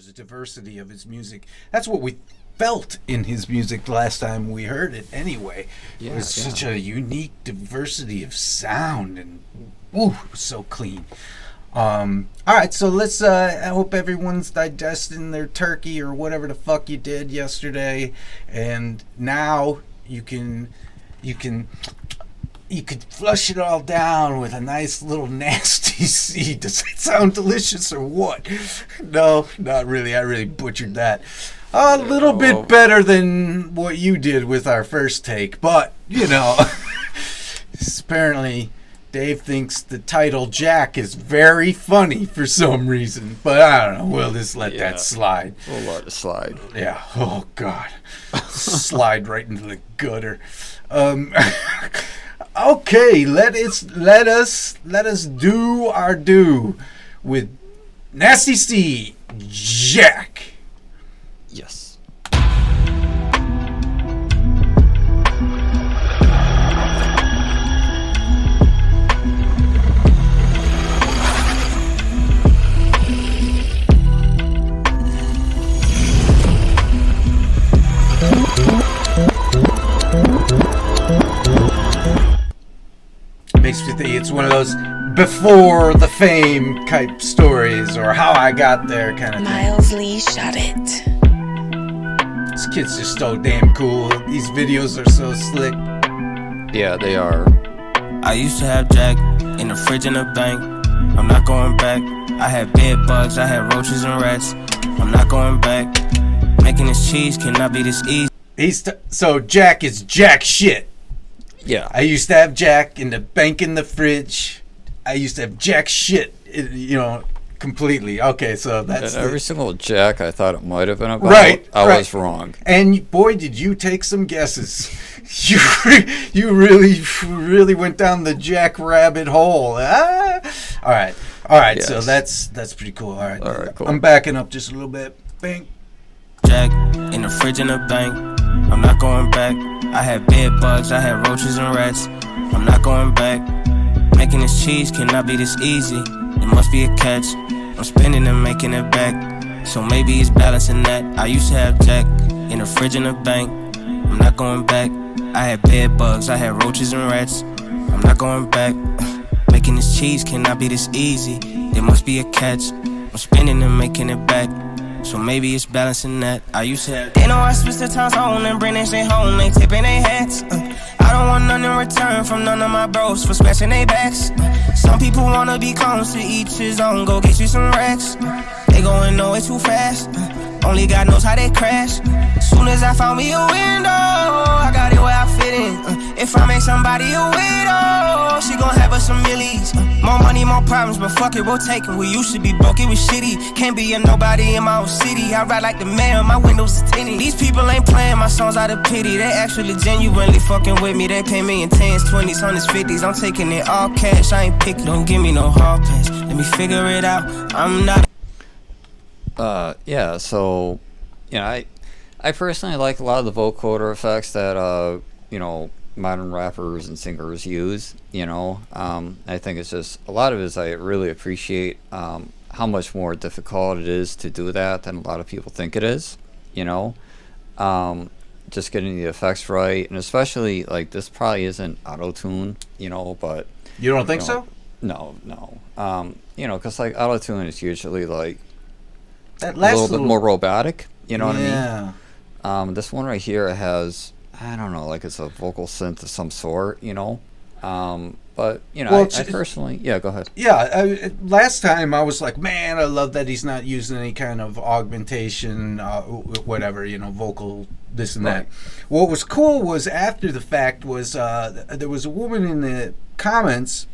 there's a diversity of his music. That's what we felt in his music last time we heard it anyway. It was such a unique diversity of sound, and it was so clean. All right, so let's I hope everyone's digesting their turkey or whatever the fuck you did yesterday, and now you could flush it all down with a nice little nasty seed. Does that sound delicious or what? No, not really. I really butchered that. A little bit better than what you did with our first take, but, apparently Dave thinks the title Jack is very funny for some reason, but I don't know. We'll just let that slide. We'll let it slide. Yeah. Oh, God. Slide right into the gutter. Okay, let us do our do with Nasty C, Jack. Yes. Makes me think it's one of those before the fame type stories, or how I got there kind of thing. Miles Lee shot it. This kid's just so damn cool. These videos are so slick. Yeah, they are. I used to have Jack in the fridge in the bank. I'm not going back. I had bed bugs, I had roaches and rats. I'm not going back. Making this cheese cannot be this easy. So Jack is jack shit. Yeah. I used to have Jack in the bank in the fridge. I used to have jack shit, completely. Okay, so that's every single Jack I thought it might have been about. Right. I was wrong. And boy, did you take some guesses. You really went down the Jack rabbit hole. All right. Yes. So that's pretty cool. All right, cool. I'm backing up just a little bit. Bang. Jack in the fridge in the bank. I'm not going back. I had bed bugs, I had roaches and rats. I'm not going back. Making this cheese cannot be this easy. There must be a catch. I'm spending and making it back. So maybe it's balancing that. I used to have Jack in the fridge in the bank. I'm not going back. I had bed bugs, I had roaches and rats. I'm not going back. Making this cheese cannot be this easy. There must be a catch. I'm spending and making it back. So maybe it's balancing that. I used to have. They know I switch the time zone and bring that shit home. They tipping their hats. I don't want nothing in return from none of my bros for scratching their backs. Some people wanna be clones, to each his own. Go get you some racks. They going nowhere too fast. Only God knows how they crash. Soon as I found me a window, I got it where I fit in. If I make somebody a widow, she gon' have us some millies. More money, more problems, but fuck it, we'll take it. We used to be broke, it was shitty. Can't be a nobody in my own city. I ride like the mayor, my windows are tinted. These people ain't playing my songs out of pity. They actually genuinely fucking with me. They pay me in 10s, 20s, 100s, 50s. I'm taking it all cash, I ain't picky. Don't give me no hard pass, let me figure it out. I'm not. So, I personally like a lot of the vocoder effects that, modern rappers and singers use, I think it's just, a lot of it is I really appreciate how much more difficult it is to do that than a lot of people think it is, just getting the effects right, and especially, like, this probably isn't auto-tune, but... You don't think so? No. Because, like, auto-tune is usually, like, that a little bit more robotic, what I mean? Yeah. This one right here has, I don't know, like it's a vocal synth of some sort, but, I personally, go ahead. Yeah, last time I was like, man, I love that he's not using any kind of augmentation, whatever, vocal, this and that. What was cool was after the fact was there was a woman in the comments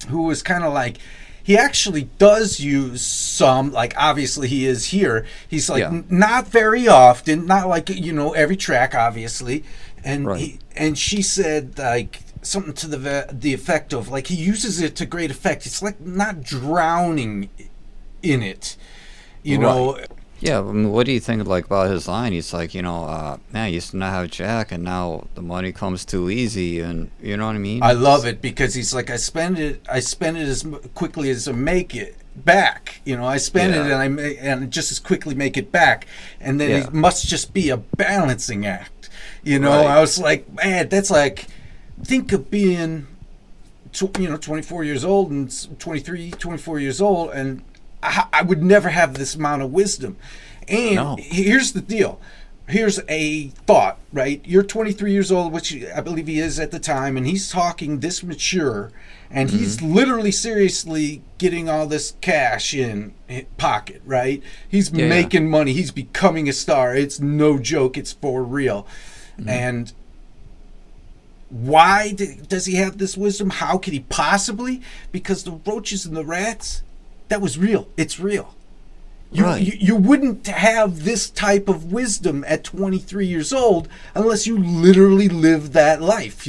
who was kind of like, he actually does use some, like obviously he is here. He's like not very often, not like every track obviously, and and she said like something to the effect of like he uses it to great effect. It's like not drowning in it, know. Yeah, I mean, what do you think like about his line? He's like, man, I used to not have Jack, and now the money comes too easy, and you know what I mean? I love it because he's like, I spend it as quickly as I make it. back. You know, I spend it Yeah. and just as quickly make it back, and then Yeah. it must just be a balancing act. You know, Right. I was like, man, that's like, think of being, 24 years old and 23, 24 years old, and I would never have this amount of wisdom. And No. here's the deal. Here's a thought, right? You're 23 years old, which I believe he is at the time, and he's talking this mature, and he's literally seriously getting all this cash in his pocket, right? He's Yeah. making money. He's becoming a star. It's no joke. It's for real. And why does he have this wisdom? How could he possibly? Because the roaches and the rats, that was real. It's real. Right. You wouldn't have this type of wisdom at 23 years old unless you literally lived that life,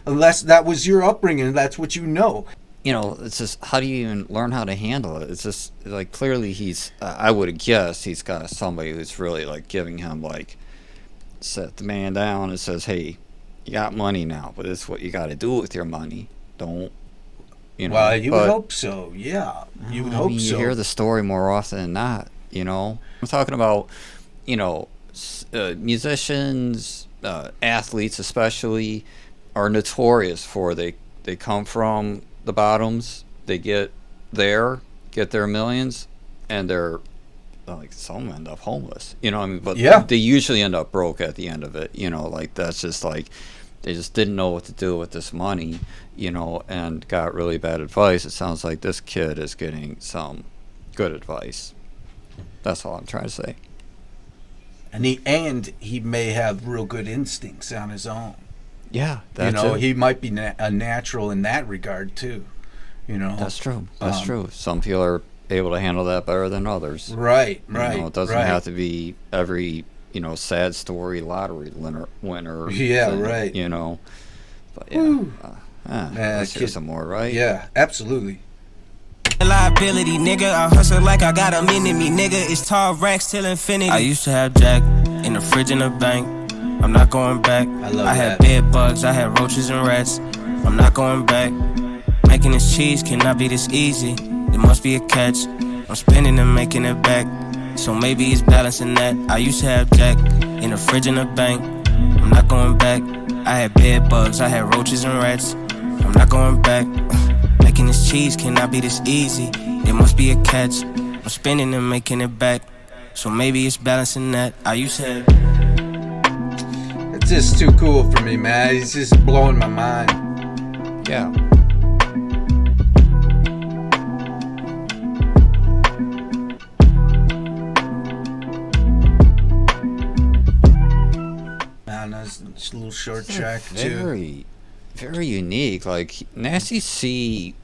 unless that was your upbringing, that's what you know. It's just, how do you even learn how to handle it? It's just like, clearly he's, I would have guessed he's got somebody who's really like giving him, like, set the man down and says, hey, you got money now, but this is what you got to do with your money. Don't, Well, you would hope so, yeah. You would hope so. You hear the story more often than not, I'm talking about, musicians, athletes especially, are notorious for they come from the bottoms, they get their millions, and they're, like, some end up homeless, but Yeah. they usually end up broke at the end of it, like, that's just like, they just didn't know what to do with this money, and got really bad advice. It sounds like this kid is getting some good advice. That's all I'm trying to say. And he may have real good instincts on his own. Yeah, that's it. He might be a natural in that regard too. That's true. That's true. Some people are able to handle that better than others. Right. It doesn't have to be every sad story lottery winner. Yeah, thing, right. But yeah, let's hear some more, right? Yeah, absolutely. Liability, nigga. I hustle like I got a minute me, nigga. It's tall racks till infinity. I used to have Jack in the fridge in the bank. I'm not going back. I had bed bugs, I had roaches and rats. I'm not going back. Making this cheese cannot be this easy. There must be a catch. I'm spending and making it back. So maybe it's balancing that. I used to have Jack in the fridge in the bank. I'm not going back. I had bed bugs, I had roaches and rats. I'm not going back. Making this cheese cannot be this easy. There must be a catch. I'm spending and making it back. So maybe it's balancing that. I used to have. It's just too cool for me, man. It's just blowing my mind. Yeah. It's a little short track too. Very, very unique. Like, Nasty C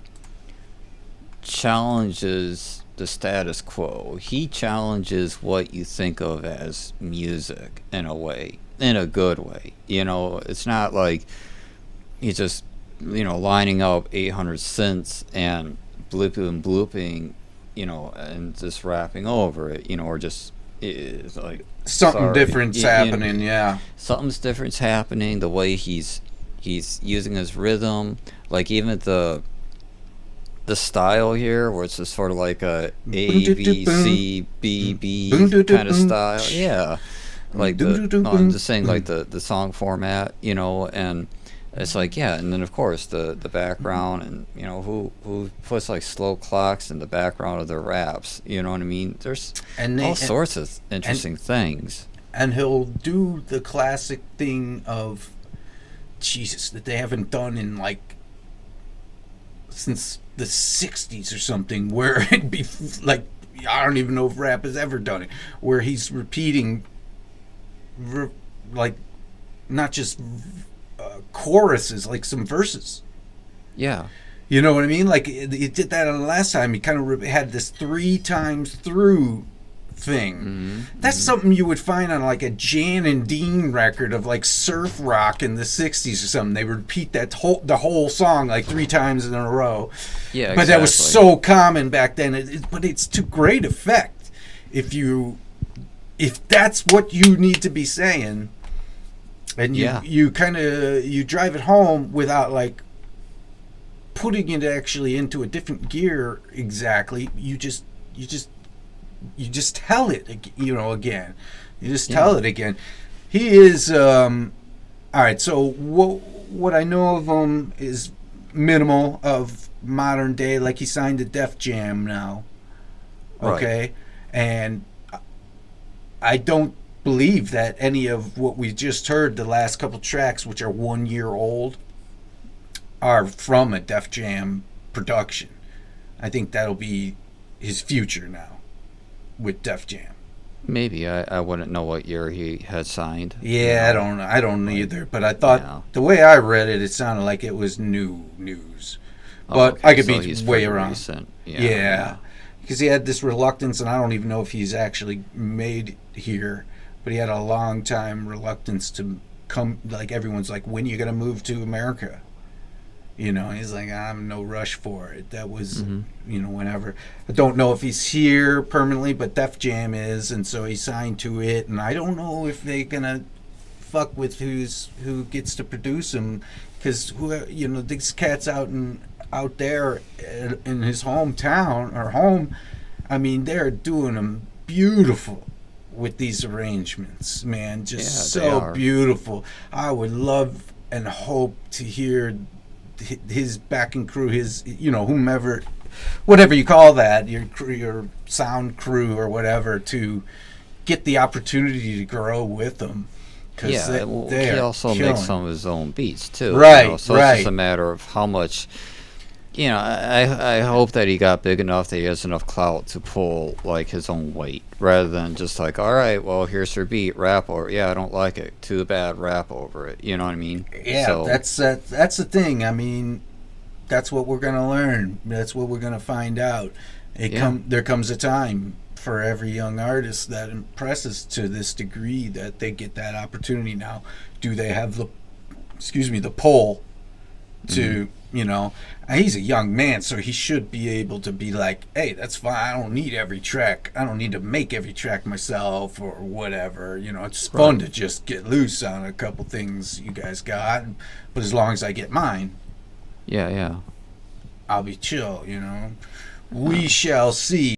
challenges the status quo. He challenges what you think of as music in a way, in a good way. It's not like he's just, lining up 800 cents and blooping, and just rapping over it, or just, it's like, something different's happening. Yeah, something's different's happening. The way he's using his rhythm, like even the style here, where it's just sort of like a B C B B kind of style. Yeah, like I'm just saying, like the song format, and it's like, yeah, and then of course the background, and who puts like slow clocks in the background of their raps, you know what I mean? There's all sorts of interesting things. And he'll do the classic thing of Jesus that they haven't done in like since the 60s or something, where it'd be like, I don't even know if rap has ever done it, where he's repeating like not just choruses, like some verses. Yeah. You know what I mean? Like, he did that on the last time. He kind of had this 3 times through thing. Mm-hmm. That's something you would find on like a Jan and Dean record of like surf rock in the 60s or something. They would repeat the whole song like 3 times in a row. Yeah, but that was so common back then. But it's to great effect if that's what you need to be saying, and you kind of drive it home without like putting it actually into a different gear exactly. You just tell it, again. You just tell it again. He is all right. So what I know of him is minimal of modern day. Like he signed to Def Jam now. Okay, Right. and I don't believe that any of what we just heard, the last couple tracks, which are 1 year old, are from a Def Jam production. I think that'll be his future now with Def Jam. Maybe I wouldn't know what year he had signed. Yeah, I don't either. But I thought the way I read it, it sounded like it was new news. But okay, I could so be he's way pretty around. recent. Yeah. Because he had this reluctance, and I don't even know if he's actually made here, but he had a long time reluctance to come. Like everyone's like, when are you gonna move to America? He's like, I'm in no rush for it. That was, whenever. I don't know if he's here permanently, but Def Jam is, and so he signed to it. And I don't know if they're gonna fuck with who gets to produce him, because these cats out there in his hometown or home, I mean, they're doing them beautiful with these arrangements, man. Just so beautiful. I would love and hope to hear his backing crew, his whomever, whatever you call that, your sound crew or whatever, to get the opportunity to grow with them. He also makes some of his own beats too. Right, so it's just a matter of how much. I hope that he got big enough that he has enough clout to pull like his own weight, rather than just like, all right, well, here's your beat, rap over. Yeah, I don't like it. Too bad, rap over it. You know what I mean? Yeah, so, that's the thing. I mean, that's what we're gonna learn. That's what we're gonna find out. There comes a time for every young artist that impresses to this degree that they get that opportunity. Now, do they have the pull to he's a young man, so he should be able to be like, hey, that's fine, I don't need every track, I don't need to make every track myself or whatever. It's fun to just get loose on a couple things you guys got, but as long as I get mine, yeah, I'll be chill. We shall see.